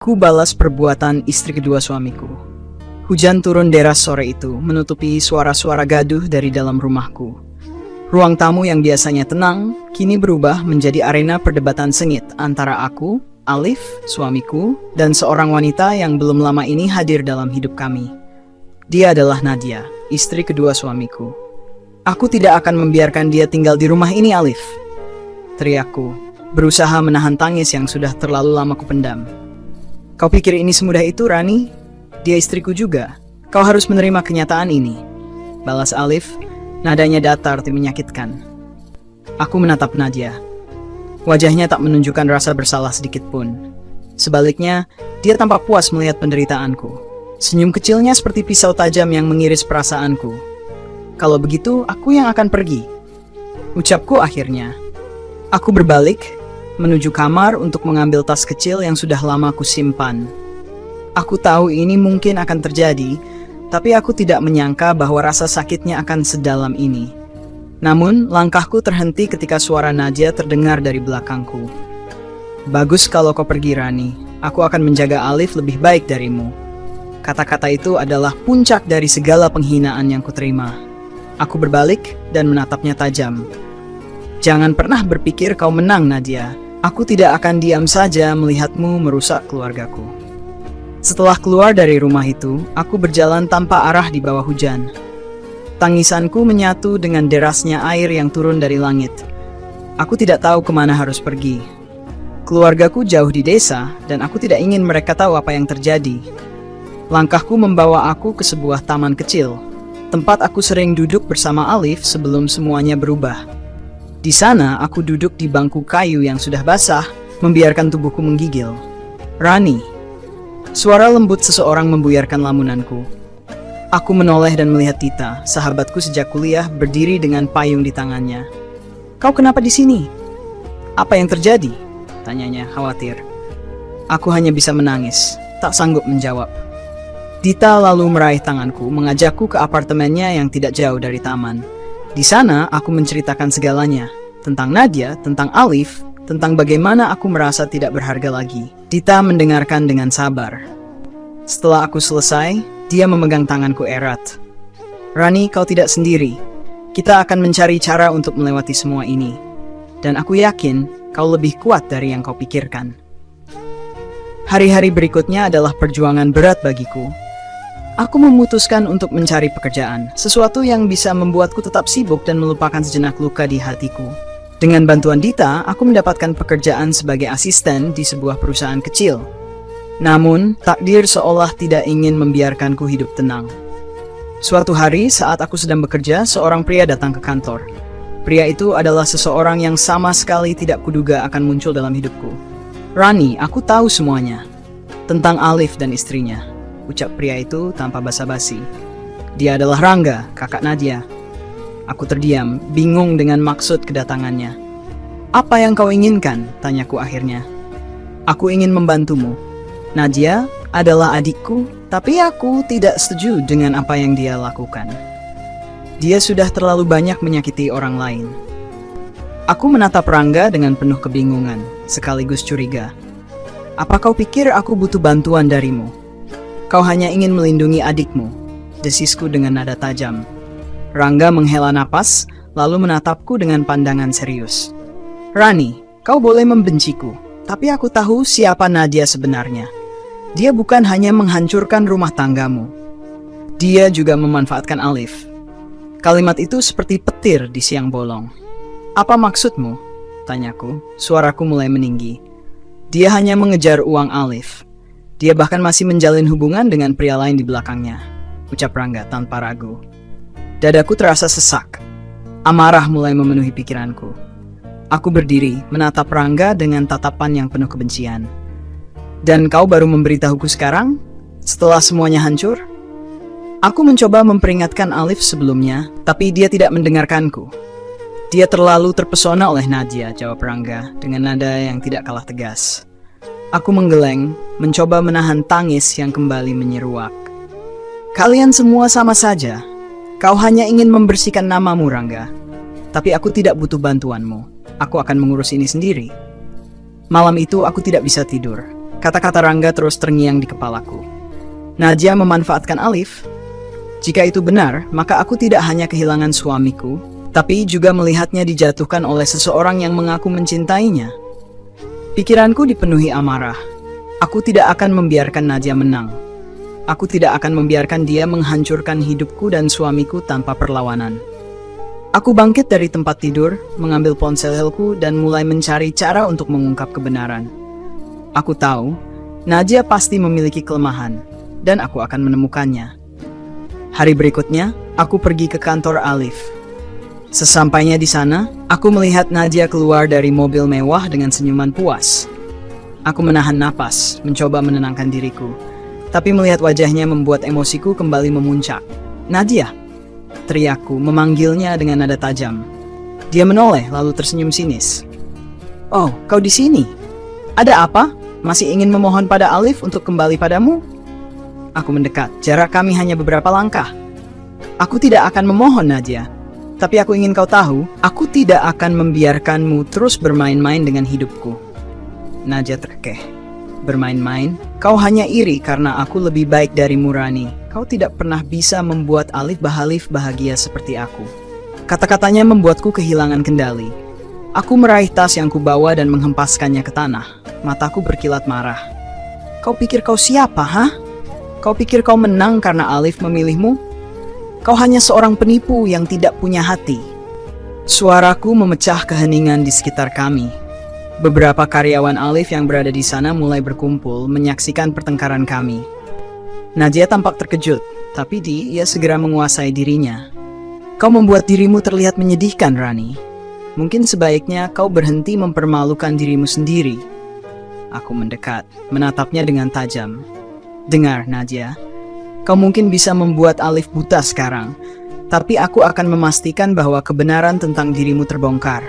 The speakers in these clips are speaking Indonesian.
Ku balas perbuatan istri kedua suamiku. Hujan turun deras sore itu, menutupi suara-suara gaduh dari dalam rumahku. Ruang tamu yang biasanya tenang, kini berubah menjadi arena perdebatan sengit antara aku, Alif, suamiku, dan seorang wanita yang belum lama ini hadir dalam hidup kami. Dia adalah Nadia, istri kedua suamiku. Aku tidak akan membiarkan dia tinggal di rumah ini, Alif. Teriakku, berusaha menahan tangis yang sudah terlalu lama kupendam. Kau pikir ini semudah itu, Rani? Dia istriku juga. Kau harus menerima kenyataan ini. Balas Alif, nadanya datar tapi menyakitkan. Aku menatap Nadia. Wajahnya tak menunjukkan rasa bersalah sedikit pun. Sebaliknya, dia tampak puas melihat penderitaanku. Senyum kecilnya seperti pisau tajam yang mengiris perasaanku. Kalau begitu, aku yang akan pergi. Ucapku akhirnya. Aku berbalik, menuju kamar untuk mengambil tas kecil yang sudah lama aku simpan. Aku tahu ini mungkin akan terjadi, tapi aku tidak menyangka bahwa rasa sakitnya akan sedalam ini. Namun, langkahku terhenti ketika suara Nadia terdengar dari belakangku. Bagus kalau kau pergi, Rani. Aku akan menjaga Alif lebih baik darimu. Kata-kata itu adalah puncak dari segala penghinaan yang kuterima. Aku berbalik dan menatapnya tajam. Jangan pernah berpikir kau menang, Nadia. Aku tidak akan diam saja melihatmu merusak keluargaku. Setelah keluar dari rumah itu, aku berjalan tanpa arah di bawah hujan. Tangisanku menyatu dengan derasnya air yang turun dari langit. Aku tidak tahu kemana harus pergi. Keluargaku jauh di desa, dan aku tidak ingin mereka tahu apa yang terjadi. Langkahku membawa aku ke sebuah taman kecil, tempat aku sering duduk bersama Alif sebelum semuanya berubah. Di sana, aku duduk di bangku kayu yang sudah basah, membiarkan tubuhku menggigil. Rani. Suara lembut seseorang membuyarkan lamunanku. Aku menoleh dan melihat Tita, sahabatku sejak kuliah, berdiri dengan payung di tangannya. Kau kenapa di sini? Apa yang terjadi? Tanyanya khawatir. Aku hanya bisa menangis, tak sanggup menjawab. Tita lalu meraih tanganku, mengajakku ke apartemennya yang tidak jauh dari taman. Di sana, aku menceritakan segalanya. Tentang Nadia, tentang Alif, tentang bagaimana aku merasa tidak berharga lagi. Tita mendengarkan dengan sabar. Setelah aku selesai, dia memegang tanganku erat. Rani, kau tidak sendiri. Kita akan mencari cara untuk melewati semua ini. Dan aku yakin, kau lebih kuat dari yang kau pikirkan. Hari-hari berikutnya adalah perjuangan berat bagiku. Aku memutuskan untuk mencari pekerjaan, sesuatu yang bisa membuatku tetap sibuk dan melupakan sejenak luka di hatiku. Dengan bantuan Dita, aku mendapatkan pekerjaan sebagai asisten di sebuah perusahaan kecil. Namun, takdir seolah tidak ingin membiarkanku hidup tenang. Suatu hari, saat aku sedang bekerja, seorang pria datang ke kantor. Pria itu adalah seseorang yang sama sekali tidak kuduga akan muncul dalam hidupku. Rani, aku tahu semuanya. Tentang Alif dan istrinya. Ucap pria itu tanpa basa-basi. Dia adalah Rangga, kakak Nadia. Aku terdiam, bingung dengan maksud kedatangannya. Apa yang kau inginkan? Tanyaku akhirnya. Aku ingin membantumu. Nadia adalah adikku, tapi aku tidak setuju dengan apa yang dia lakukan. Dia sudah terlalu banyak menyakiti orang lain. Aku menatap Rangga dengan penuh kebingungan, sekaligus curiga. Apa kau pikir aku butuh bantuan darimu? Kau hanya ingin melindungi adikmu, desisku dengan nada tajam. Rangga menghela napas, lalu menatapku dengan pandangan serius. Rani, kau boleh membenciku, tapi aku tahu siapa Nadia sebenarnya. Dia bukan hanya menghancurkan rumah tanggamu. Dia juga memanfaatkan Alif. Kalimat itu seperti petir di siang bolong. Apa maksudmu? Tanyaku, suaraku mulai meninggi. Dia hanya mengejar uang Alif. Dia bahkan masih menjalin hubungan dengan pria lain di belakangnya, ucap Rangga tanpa ragu. Dadaku terasa sesak. Amarah mulai memenuhi pikiranku. Aku berdiri, menatap Rangga dengan tatapan yang penuh kebencian. Dan kau baru memberitahuku sekarang? Setelah semuanya hancur? Aku mencoba memperingatkan Alif sebelumnya, tapi dia tidak mendengarkanku. Dia terlalu terpesona oleh Nadia, jawab Rangga dengan nada yang tidak kalah tegas. Aku menggeleng, mencoba menahan tangis yang kembali menyeruak. Kalian semua sama saja. Kau hanya ingin membersihkan namamu, Rangga. Tapi aku tidak butuh bantuanmu. Aku akan mengurus ini sendiri. Malam itu aku tidak bisa tidur. Kata-kata Rangga terus terngiang di kepalaku. Nadia memanfaatkan Alif? Jika itu benar, maka aku tidak hanya kehilangan suamiku, tapi juga melihatnya dijatuhkan oleh seseorang yang mengaku mencintainya. Pikiranku dipenuhi amarah. Aku tidak akan membiarkan Nadia menang. Aku tidak akan membiarkan dia menghancurkan hidupku dan suamiku tanpa perlawanan. Aku bangkit dari tempat tidur, mengambil ponselku dan mulai mencari cara untuk mengungkap kebenaran. Aku tahu, Nadia pasti memiliki kelemahan, dan aku akan menemukannya. Hari berikutnya, aku pergi ke kantor Alif. Sesampainya di sana, aku melihat Nadia keluar dari mobil mewah dengan senyuman puas. Aku menahan napas, mencoba menenangkan diriku, tapi melihat wajahnya membuat emosiku kembali memuncak. Nadia! Teriakku, memanggilnya dengan nada tajam. Dia menoleh lalu tersenyum sinis. Oh, kau di sini? Ada apa? Masih ingin memohon pada Alif untuk kembali padamu? Aku mendekat, jarak kami hanya beberapa langkah. Aku tidak akan memohon, Nadia. Tapi aku ingin kau tahu, aku tidak akan membiarkanmu terus bermain-main dengan hidupku. Nadia terkekeh. Bermain-main? Kau hanya iri karena aku lebih baik darimu, Rani. Kau tidak pernah bisa membuat Alif bahagia seperti aku. Kata-katanya membuatku kehilangan kendali. Aku meraih tas yang kubawa dan menghempaskannya ke tanah. Mataku berkilat marah. Kau pikir kau siapa, hah? Kau pikir kau menang karena Alif memilihmu? Kau hanya seorang penipu yang tidak punya hati. Suaraku memecah keheningan di sekitar kami. Beberapa karyawan Alif yang berada di sana mulai berkumpul menyaksikan pertengkaran kami. Nadia tampak terkejut, tapi dia segera menguasai dirinya. Kau membuat dirimu terlihat menyedihkan, Rani. Mungkin sebaiknya kau berhenti mempermalukan dirimu sendiri. Aku mendekat, menatapnya dengan tajam. Dengar, Nadia. Kau mungkin bisa membuat Alif buta sekarang, tapi aku akan memastikan bahwa kebenaran tentang dirimu terbongkar.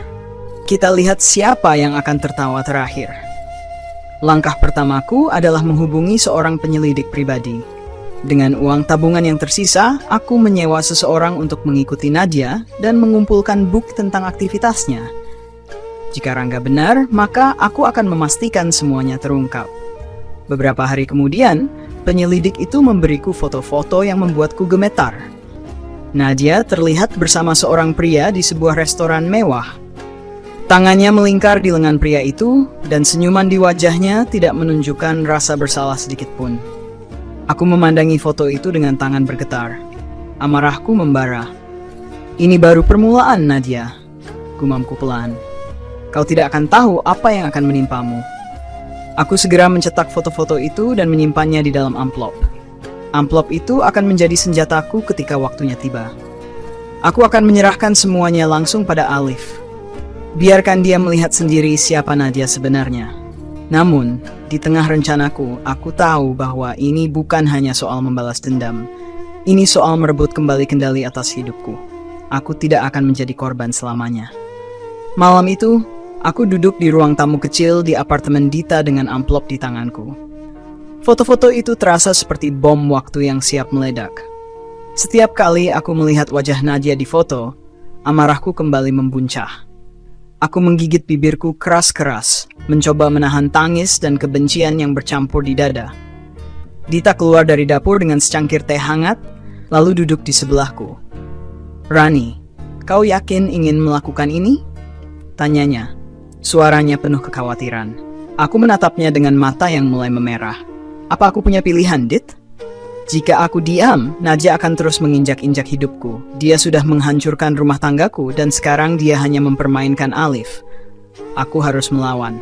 Kita lihat siapa yang akan tertawa terakhir. Langkah pertamaku adalah menghubungi seorang penyelidik pribadi. Dengan uang tabungan yang tersisa, aku menyewa seseorang untuk mengikuti Nadia dan mengumpulkan bukti tentang aktivitasnya. Jika Rangga benar, maka aku akan memastikan semuanya terungkap. Beberapa hari kemudian, penyelidik itu memberiku foto-foto yang membuatku gemetar. Nadia terlihat bersama seorang pria di sebuah restoran mewah. Tangannya melingkar di lengan pria itu, dan senyuman di wajahnya tidak menunjukkan rasa bersalah sedikit pun. Aku memandangi foto itu dengan tangan bergetar. Amarahku membara. Ini baru permulaan, Nadia. Gumamku pelan. Kau tidak akan tahu apa yang akan menimpamu. Aku segera mencetak foto-foto itu dan menyimpannya di dalam amplop. Amplop itu akan menjadi senjataku ketika waktunya tiba. Aku akan menyerahkan semuanya langsung pada Alif. Biarkan dia melihat sendiri siapa Nadia sebenarnya. Namun, di tengah rencanaku, aku tahu bahwa ini bukan hanya soal membalas dendam. Ini soal merebut kembali kendali atas hidupku. Aku tidak akan menjadi korban selamanya. Malam itu, aku duduk di ruang tamu kecil di apartemen Dita dengan amplop di tanganku. Foto-foto itu terasa seperti bom waktu yang siap meledak. Setiap kali aku melihat wajah Nadia di foto, amarahku kembali membuncah. Aku menggigit bibirku keras-keras, mencoba menahan tangis dan kebencian yang bercampur di dada. Dita keluar dari dapur dengan secangkir teh hangat, lalu duduk di sebelahku. Rani, kau yakin ingin melakukan ini? Tanyanya. Suaranya penuh kekhawatiran. Aku menatapnya dengan mata yang mulai memerah. Apa aku punya pilihan, Dit? Jika aku diam, Nadia akan terus menginjak-injak hidupku. Dia sudah menghancurkan rumah tanggaku dan sekarang dia hanya mempermainkan Alif. Aku harus melawan.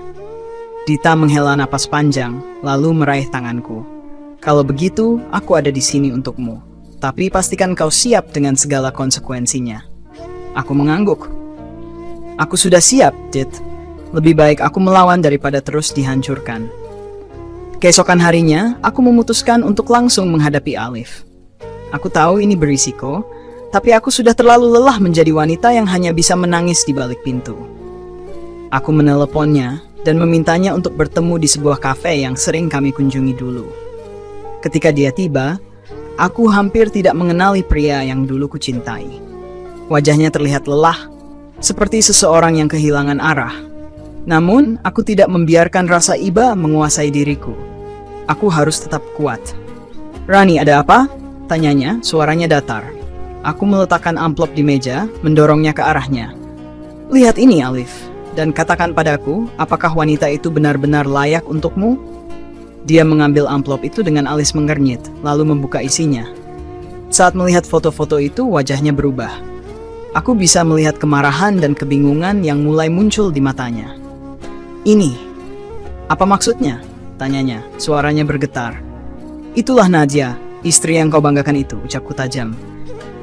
Dita menghela napas panjang, lalu meraih tanganku. Kalau begitu, aku ada di sini untukmu. Tapi pastikan kau siap dengan segala konsekuensinya. Aku mengangguk. Aku sudah siap, Dit. Lebih baik aku melawan daripada terus dihancurkan. Keesokan harinya, aku memutuskan untuk langsung menghadapi Alif. Aku tahu ini berisiko, tapi aku sudah terlalu lelah menjadi wanita yang hanya bisa menangis di balik pintu. Aku meneleponnya dan memintanya untuk bertemu di sebuah kafe yang sering kami kunjungi dulu. Ketika dia tiba, aku hampir tidak mengenali pria yang dulu kucintai. Wajahnya terlihat lelah, seperti seseorang yang kehilangan arah. Namun, aku tidak membiarkan rasa iba menguasai diriku. Aku harus tetap kuat. "Rani, ada apa?" tanyanya, suaranya datar. Aku meletakkan amplop di meja, mendorongnya ke arahnya. "Lihat ini, Alif, dan katakan padaku, apakah wanita itu benar-benar layak untukmu?" Dia mengambil amplop itu dengan alis mengernyit, lalu membuka isinya. Saat melihat foto-foto itu, wajahnya berubah. Aku bisa melihat kemarahan dan kebingungan yang mulai muncul di matanya. "Ini, apa maksudnya?" tanyanya, suaranya bergetar. "Itulah Nadia, istri yang kau banggakan itu," ucapku tajam.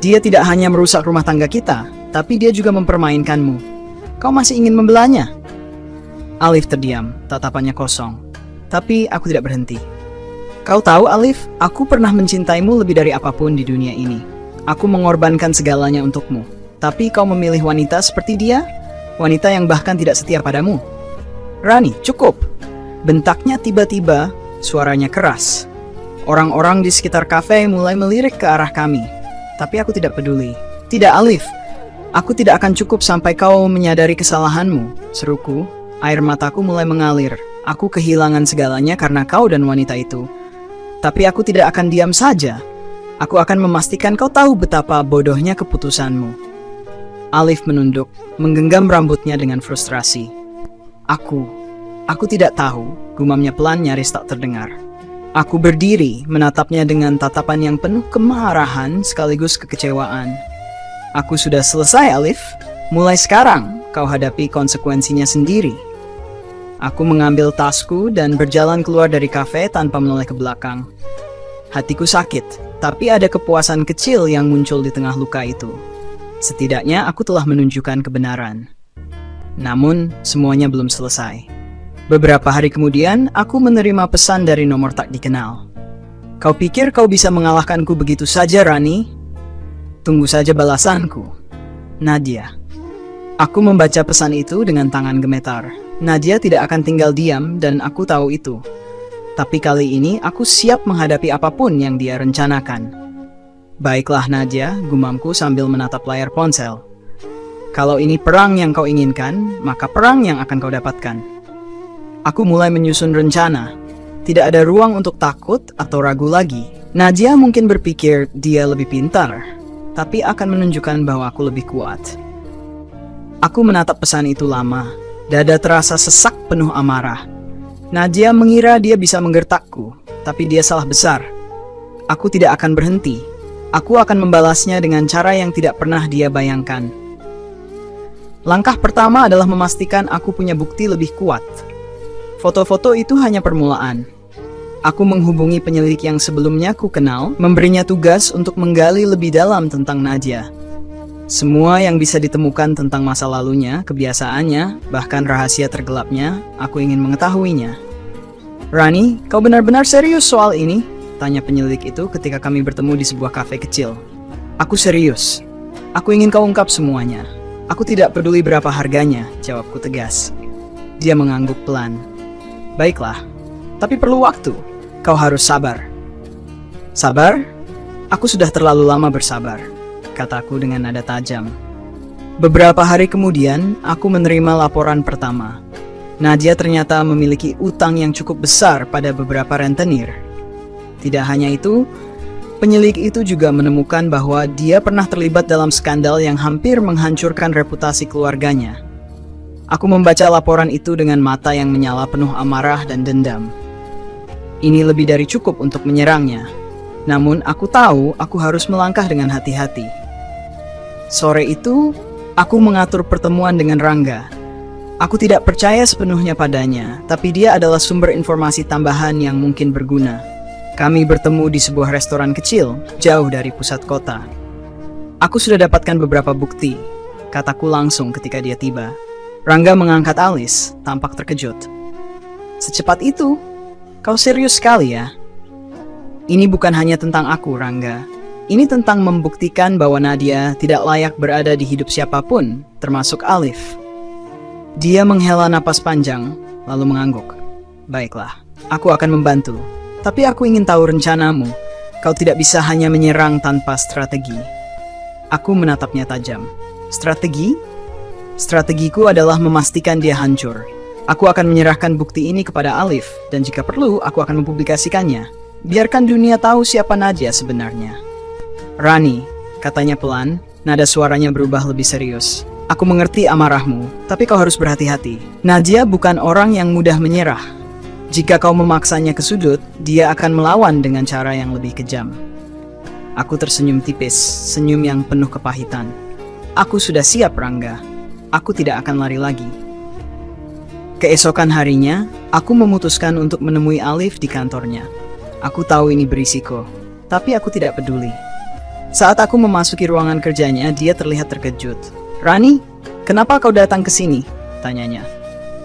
"Dia tidak hanya merusak rumah tangga kita, tapi dia juga mempermainkanmu. Kau masih ingin membelanya?" Alif terdiam, tatapannya kosong. Tapi aku tidak berhenti. "Kau tahu, Alif, aku pernah mencintaimu lebih dari apapun di dunia ini. Aku mengorbankan segalanya untukmu. Tapi kau memilih wanita seperti dia? Wanita yang bahkan tidak setia padamu." "Rani, cukup!" bentaknya tiba-tiba, suaranya keras. Orang-orang di sekitar kafe mulai melirik ke arah kami. Tapi aku tidak peduli. "Tidak, Alif. Aku tidak akan cukup sampai kau menyadari kesalahanmu," seruku. Air mataku mulai mengalir. Aku kehilangan segalanya karena kau dan wanita itu. Tapi aku tidak akan diam saja. Aku akan memastikan kau tahu betapa bodohnya keputusanmu. Alif menunduk, menggenggam rambutnya dengan frustrasi. Aku tidak tahu, gumamnya pelan nyaris tak terdengar. Aku berdiri, menatapnya dengan tatapan yang penuh kemarahan sekaligus kekecewaan. "Aku sudah selesai, Alif. Mulai sekarang, kau hadapi konsekuensinya sendiri." Aku mengambil tasku dan berjalan keluar dari kafe tanpa menoleh ke belakang. Hatiku sakit, tapi ada kepuasan kecil yang muncul di tengah luka itu. Setidaknya aku telah menunjukkan kebenaran. Namun, semuanya belum selesai. Beberapa hari kemudian, aku menerima pesan dari nomor tak dikenal. "Kau pikir kau bisa mengalahkanku begitu saja, Rani? Tunggu saja balasanku. Nadia." Aku membaca pesan itu dengan tangan gemetar. Nadia tidak akan tinggal diam dan aku tahu itu. Tapi kali ini aku siap menghadapi apapun yang dia rencanakan. "Baiklah Nadia," gumamku sambil menatap layar ponsel. "Kalau ini perang yang kau inginkan, maka perang yang akan kau dapatkan." Aku mulai menyusun rencana. Tidak ada ruang untuk takut atau ragu lagi. Nadia mungkin berpikir dia lebih pintar, tapi akan menunjukkan bahwa aku lebih kuat. Aku menatap pesan itu lama. Dada terasa sesak penuh amarah. Nadia mengira dia bisa menggertakku, tapi dia salah besar. Aku tidak akan berhenti. Aku akan membalasnya dengan cara yang tidak pernah dia bayangkan. Langkah pertama adalah memastikan aku punya bukti lebih kuat. Foto-foto itu hanya permulaan. Aku menghubungi penyelidik yang sebelumnya ku kenal, memberinya tugas untuk menggali lebih dalam tentang Nadia. Semua yang bisa ditemukan tentang masa lalunya, kebiasaannya, bahkan rahasia tergelapnya, aku ingin mengetahuinya. "Rani, kau benar-benar serius soal ini?" tanya penyelidik itu ketika kami bertemu di sebuah kafe kecil. "Aku serius. Aku ingin kau ungkap semuanya. Aku tidak peduli berapa harganya," jawabku tegas. Dia mengangguk pelan. "Baiklah, tapi perlu waktu. Kau harus sabar." "Sabar? Aku sudah terlalu lama bersabar," kataku dengan nada tajam. Beberapa hari kemudian, aku menerima laporan pertama. Nadia ternyata memiliki utang yang cukup besar pada beberapa rentenir. Tidak hanya itu, penyelidik itu juga menemukan bahwa dia pernah terlibat dalam skandal yang hampir menghancurkan reputasi keluarganya. Aku membaca laporan itu dengan mata yang menyala penuh amarah dan dendam. Ini lebih dari cukup untuk menyerangnya. Namun aku tahu aku harus melangkah dengan hati-hati. Sore itu, aku mengatur pertemuan dengan Rangga. Aku tidak percaya sepenuhnya padanya, tapi dia adalah sumber informasi tambahan yang mungkin berguna. Kami bertemu di sebuah restoran kecil, jauh dari pusat kota. "Aku sudah dapatkan beberapa bukti," kataku langsung ketika dia tiba. Rangga mengangkat alis, tampak terkejut. "Secepat itu? Kau serius sekali ya?" "Ini bukan hanya tentang aku, Rangga. Ini tentang membuktikan bahwa Nadia tidak layak berada di hidup siapapun, termasuk Alif." Dia menghela napas panjang, lalu mengangguk. "Baiklah, aku akan membantu. Tapi aku ingin tahu rencanamu. Kau tidak bisa hanya menyerang tanpa strategi." Aku menatapnya tajam. "Strategi? Strategiku adalah memastikan dia hancur. Aku akan menyerahkan bukti ini kepada Alif, dan jika perlu, aku akan mempublikasikannya. Biarkan dunia tahu siapa Nadia sebenarnya. Rani, katanya pelan, nada suaranya berubah lebih serius. Aku mengerti amarahmu, tapi kau harus berhati-hati. Nadia bukan orang yang mudah menyerah. Jika kau memaksanya ke sudut, dia akan melawan dengan cara yang lebih kejam. Aku tersenyum tipis, senyum yang penuh kepahitan. Aku sudah siap, Rangga. Aku tidak akan lari lagi. Keesokan harinya, aku memutuskan untuk menemui Alif di kantornya. Aku tahu ini berisiko, tapi aku tidak peduli. Saat aku memasuki ruangan kerjanya, dia terlihat terkejut. "Rani, kenapa kau datang ke sini?" tanyanya.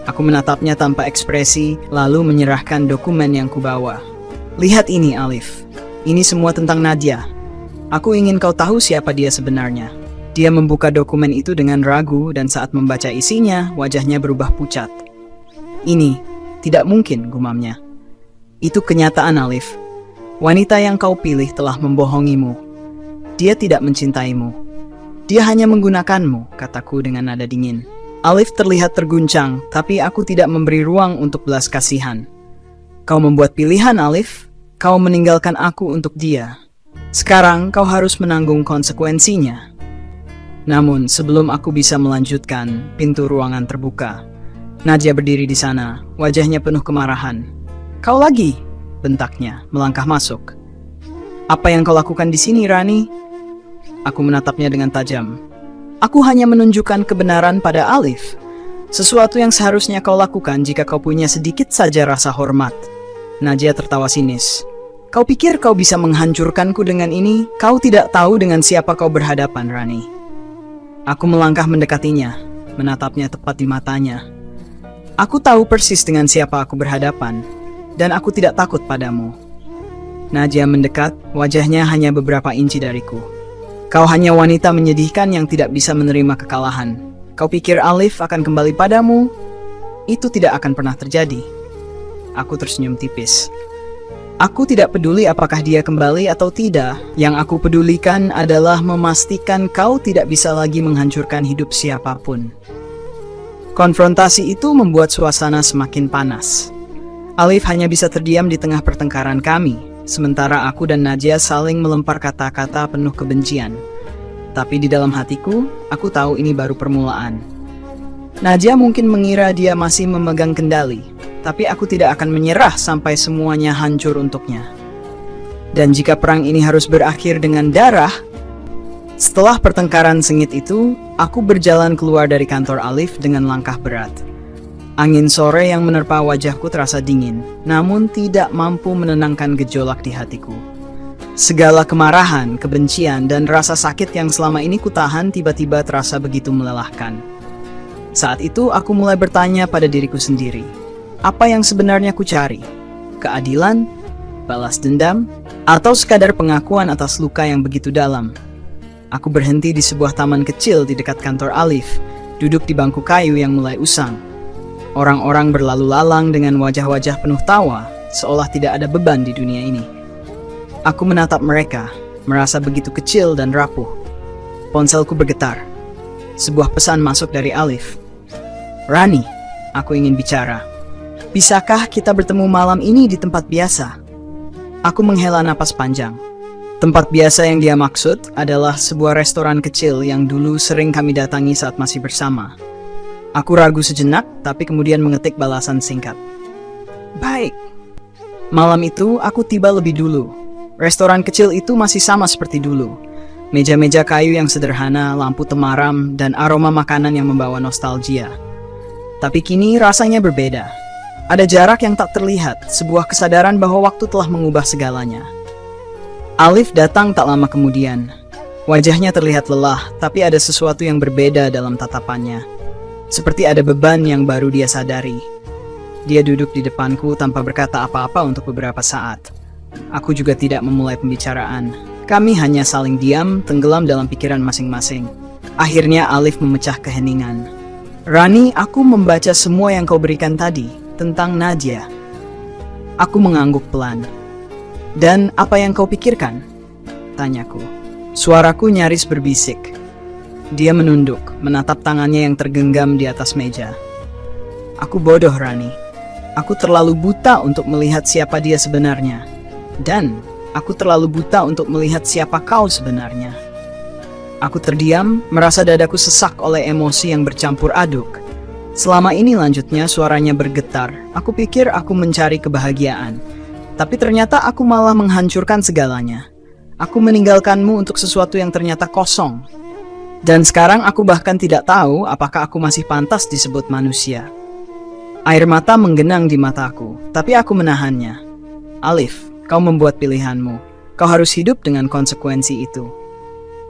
Aku menatapnya tanpa ekspresi, lalu menyerahkan dokumen yang kubawa. "Lihat ini, Alif. Ini semua tentang Nadia. Aku ingin kau tahu siapa dia sebenarnya." Dia membuka dokumen itu dengan ragu, dan saat membaca isinya, wajahnya berubah pucat. "Ini tidak mungkin," gumamnya. "Itu kenyataan, Alif. Wanita yang kau pilih telah membohongimu. Dia tidak mencintaimu. Dia hanya menggunakanmu," kataku dengan nada dingin. Alif terlihat terguncang, tapi aku tidak memberi ruang untuk belas kasihan. "Kau membuat pilihan, Alif. Kau meninggalkan aku untuk dia. Sekarang kau harus menanggung konsekuensinya." Namun sebelum aku bisa melanjutkan, pintu ruangan terbuka. Nadia berdiri di sana, wajahnya penuh kemarahan. "Kau lagi?" bentaknya, melangkah masuk. "Apa yang kau lakukan di sini, Rani?" Aku menatapnya dengan tajam. "Aku hanya menunjukkan kebenaran pada Alif. Sesuatu yang seharusnya kau lakukan jika kau punya sedikit saja rasa hormat." Nadia tertawa sinis. "Kau pikir kau bisa menghancurkanku dengan ini? Kau tidak tahu dengan siapa kau berhadapan, Rani." Aku melangkah mendekatinya, menatapnya tepat di matanya. "Aku tahu persis dengan siapa aku berhadapan, dan aku tidak takut padamu." Nadia mendekat, wajahnya hanya beberapa inci dariku. "Kau hanya wanita menyedihkan yang tidak bisa menerima kekalahan. Kau pikir Alif akan kembali padamu? Itu tidak akan pernah terjadi." Aku tersenyum tipis. "Aku tidak peduli apakah dia kembali atau tidak. Yang aku pedulikan adalah memastikan kau tidak bisa lagi menghancurkan hidup siapapun." Konfrontasi itu membuat suasana semakin panas. Alif hanya bisa terdiam di tengah pertengkaran kami, sementara aku dan Nadia saling melempar kata-kata penuh kebencian. Tapi di dalam hatiku, aku tahu ini baru permulaan. Nadia mungkin mengira dia masih memegang kendali, tapi aku tidak akan menyerah sampai semuanya hancur untuknya. Dan jika perang ini harus berakhir dengan darah. Setelah pertengkaran sengit itu, aku berjalan keluar dari kantor Alif dengan langkah berat. Angin sore yang menerpa wajahku terasa dingin, namun tidak mampu menenangkan gejolak di hatiku. Segala kemarahan, kebencian, dan rasa sakit yang selama ini kutahan tiba-tiba terasa begitu melelahkan. Saat itu aku mulai bertanya pada diriku sendiri, apa yang sebenarnya ku cari? Keadilan? Balas dendam? Atau sekadar pengakuan atas luka yang begitu dalam? Aku berhenti di sebuah taman kecil di dekat kantor Alif, duduk di bangku kayu yang mulai usang. Orang-orang berlalu lalang dengan wajah-wajah penuh tawa, seolah tidak ada beban di dunia ini. Aku menatap mereka, merasa begitu kecil dan rapuh. Ponselku bergetar. Sebuah pesan masuk dari Alif. "Rani, aku ingin bicara. Bisakah kita bertemu malam ini di tempat biasa?" Aku menghela napas panjang. Tempat biasa yang dia maksud adalah sebuah restoran kecil yang dulu sering kami datangi saat masih bersama. Aku ragu sejenak, tapi kemudian mengetik balasan singkat. "Baik." Malam itu, aku tiba lebih dulu. Restoran kecil itu masih sama seperti dulu. Meja-meja kayu yang sederhana, lampu temaram, dan aroma makanan yang membawa nostalgia. Tapi kini rasanya berbeda. Ada jarak yang tak terlihat, sebuah kesadaran bahwa waktu telah mengubah segalanya. Alif datang tak lama kemudian. Wajahnya terlihat lelah, tapi ada sesuatu yang berbeda dalam tatapannya. Seperti ada beban yang baru dia sadari. Dia duduk di depanku tanpa berkata apa-apa untuk beberapa saat. Aku juga tidak memulai pembicaraan. Kami hanya saling diam, tenggelam dalam pikiran masing-masing. Akhirnya Alif memecah keheningan. "Rani, aku membaca semua yang kau berikan tadi, tentang Nadia." Aku mengangguk pelan. "Dan apa yang kau pikirkan?" tanyaku. Suaraku nyaris berbisik. Dia menunduk, menatap tangannya yang tergenggam di atas meja. Aku bodoh, Rani. Aku terlalu buta untuk melihat siapa dia sebenarnya. Dan aku terlalu buta untuk melihat siapa kau sebenarnya. Aku terdiam, merasa dadaku sesak oleh emosi yang bercampur aduk. Selama ini lanjutnya suaranya bergetar. Aku pikir aku mencari kebahagiaan. Tapi ternyata aku malah menghancurkan segalanya. Aku meninggalkanmu untuk sesuatu yang ternyata kosong. Dan sekarang aku bahkan tidak tahu apakah aku masih pantas disebut manusia. Air mata menggenang di mataku, tapi aku menahannya. Alif, kau membuat pilihanmu. Kau harus hidup dengan konsekuensi itu.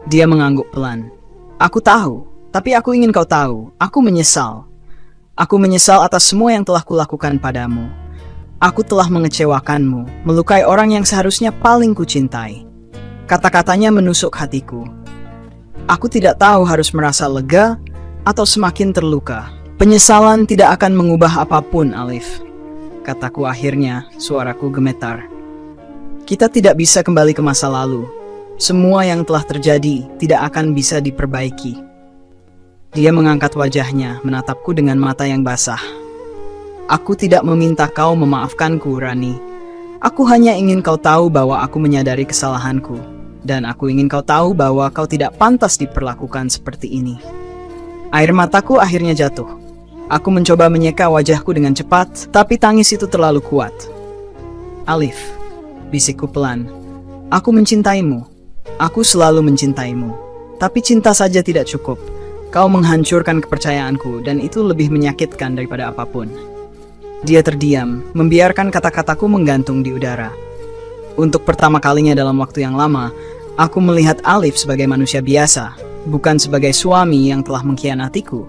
Dia mengangguk pelan. Aku tahu, tapi aku ingin kau tahu. Aku menyesal. Aku menyesal atas semua yang telah kulakukan padamu. Aku telah mengecewakanmu, melukai orang yang seharusnya paling kucintai. Kata-katanya menusuk hatiku. Aku tidak tahu harus merasa lega atau semakin terluka. Penyesalan tidak akan mengubah apapun, Alif. Kataku akhirnya, suaraku gemetar. Kita tidak bisa kembali ke masa lalu. Semua yang telah terjadi tidak akan bisa diperbaiki. Dia mengangkat wajahnya, menatapku dengan mata yang basah. Aku tidak meminta kau memaafkanku, Rani. Aku hanya ingin kau tahu bahwa aku menyadari kesalahanku. Dan aku ingin kau tahu bahwa kau tidak pantas diperlakukan seperti ini. Air mataku akhirnya jatuh. Aku mencoba menyeka wajahku dengan cepat, tapi tangis itu terlalu kuat. Alif, bisikku pelan. Aku mencintaimu. Aku selalu mencintaimu. Tapi cinta saja tidak cukup. Kau menghancurkan kepercayaanku, dan itu lebih menyakitkan daripada apapun. Dia terdiam, membiarkan kata-kataku menggantung di udara. Untuk pertama kalinya dalam waktu yang lama, aku melihat Alif sebagai manusia biasa, bukan sebagai suami yang telah mengkhianatiku,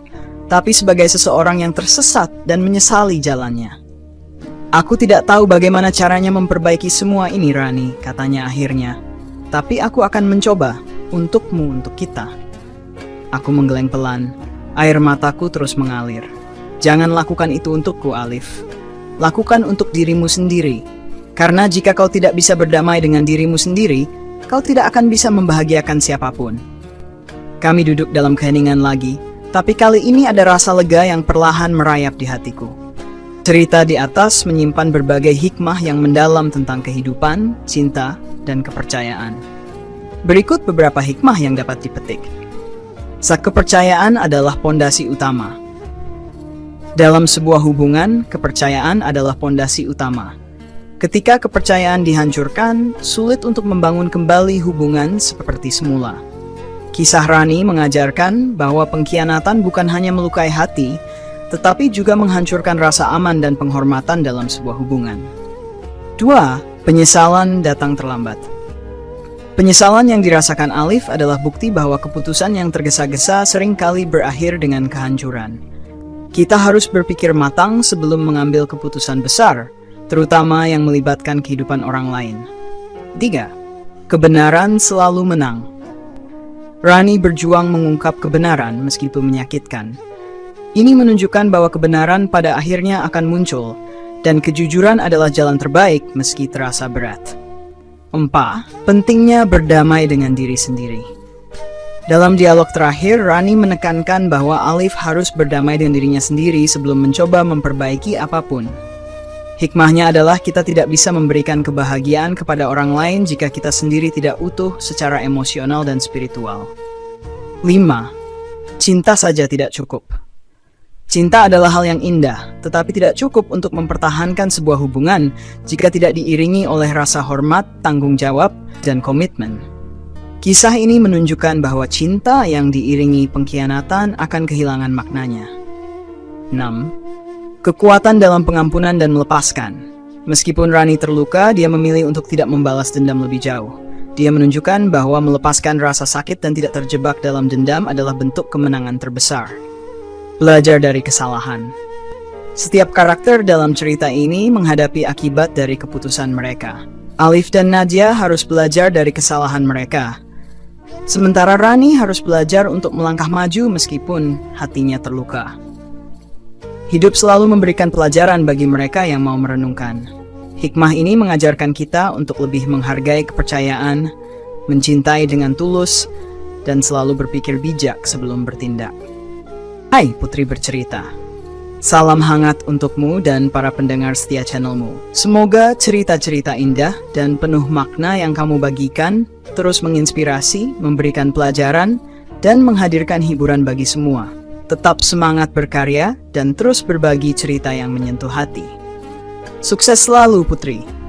tapi sebagai seseorang yang tersesat dan menyesali jalannya. Aku tidak tahu bagaimana caranya memperbaiki semua ini, Rani, katanya akhirnya. Tapi aku akan mencoba, untukmu, untuk kita. Aku menggeleng pelan, air mataku terus mengalir. Jangan lakukan itu untukku, Alif. Lakukan untuk dirimu sendiri. Karena jika kau tidak bisa berdamai dengan dirimu sendiri, kau tidak akan bisa membahagiakan siapapun. Kami duduk dalam keheningan lagi, tapi kali ini ada rasa lega yang perlahan merayap di hatiku. Cerita di atas menyimpan berbagai hikmah yang mendalam tentang kehidupan, cinta, dan kepercayaan. Berikut beberapa hikmah yang dapat dipetik. Kepercayaan adalah pondasi utama. Dalam sebuah hubungan, kepercayaan adalah pondasi utama. Ketika kepercayaan dihancurkan, sulit untuk membangun kembali hubungan seperti semula. Kisah Rani mengajarkan bahwa pengkhianatan bukan hanya melukai hati, tetapi juga menghancurkan rasa aman dan penghormatan dalam sebuah hubungan. 2. Penyesalan datang terlambat. Penyesalan yang dirasakan Alif adalah bukti bahwa keputusan yang tergesa-gesa seringkali berakhir dengan kehancuran. Kita harus berpikir matang sebelum mengambil keputusan besar, terutama yang melibatkan kehidupan orang lain. 3. Kebenaran selalu menang. Rani berjuang mengungkap kebenaran meskipun menyakitkan. Ini menunjukkan bahwa kebenaran pada akhirnya akan muncul, dan kejujuran adalah jalan terbaik meski terasa berat. 4. Pentingnya berdamai dengan diri sendiri. Dalam dialog terakhir, Rani menekankan bahwa Alif harus berdamai dengan dirinya sendiri sebelum mencoba memperbaiki apapun. Hikmahnya adalah kita tidak bisa memberikan kebahagiaan kepada orang lain jika kita sendiri tidak utuh secara emosional dan spiritual. 5. Cinta saja tidak cukup. Cinta adalah hal yang indah, tetapi tidak cukup untuk mempertahankan sebuah hubungan jika tidak diiringi oleh rasa hormat, tanggung jawab, dan komitmen. Kisah ini menunjukkan bahwa cinta yang diiringi pengkhianatan akan kehilangan maknanya. 6. Kekuatan dalam pengampunan dan melepaskan. Meskipun Rani terluka, dia memilih untuk tidak membalas dendam lebih jauh. Dia menunjukkan bahwa melepaskan rasa sakit dan tidak terjebak dalam dendam adalah bentuk kemenangan terbesar. Belajar dari kesalahan. Setiap karakter dalam cerita ini menghadapi akibat dari keputusan mereka. Alif dan Nadia harus belajar dari kesalahan mereka. Sementara Rani harus belajar untuk melangkah maju meskipun hatinya terluka. Hidup selalu memberikan pelajaran bagi mereka yang mau merenungkan. Hikmah ini mengajarkan kita untuk lebih menghargai kepercayaan, mencintai dengan tulus, dan selalu berpikir bijak sebelum bertindak. Hai Putri Bercerita. Salam hangat untukmu dan para pendengar setia channelmu. Semoga cerita-cerita indah dan penuh makna yang kamu bagikan terus menginspirasi, memberikan pelajaran, dan menghadirkan hiburan bagi semua. Tetap semangat berkarya dan terus berbagi cerita yang menyentuh hati. Sukses selalu, Putri!